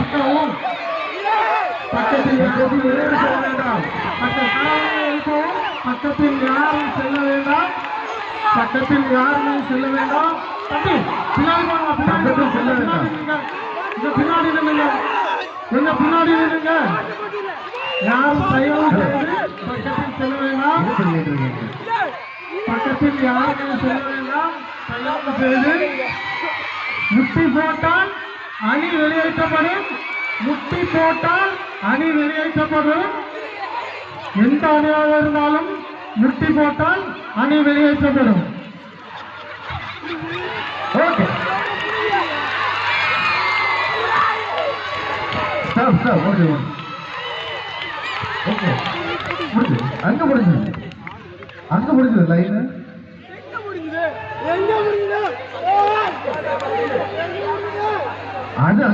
நிற்கவும். பக்கத்தில் யாரும் வெளியேற செல்ல வேண்டாம். பக்கத்தில் யாரும் செல்ல வேண்டாம். பக்கத்தில் யாரும் செல்ல வேண்டாம். தம்பி பின்னாடி வாங்க. பக்கத்தில் செல்ல வேண்டாம். இந்த பின்னாடி நில்லுங்க. எங்க பின்னாடி நில்லுங்க. யாரும் தயவு செய்து பக்கத்தில் செல்ல வேண்டாம். பக்கத்தில் யாரும் செல்ல வேண்டாம். தயவு செய்து. முட்டி போட்டால் அணி வெளியேற்றப்படும். முட்டி போட்டால் அணி வெளியேற்றப்படும். எந்த அணியாக இருந்தாலும் முட்டி போட்டால் அணி வெளியேற்றப்படும். ஓகே ஓகே முடிஞ்சு. அங்க முடிஞ்சது லைன் அது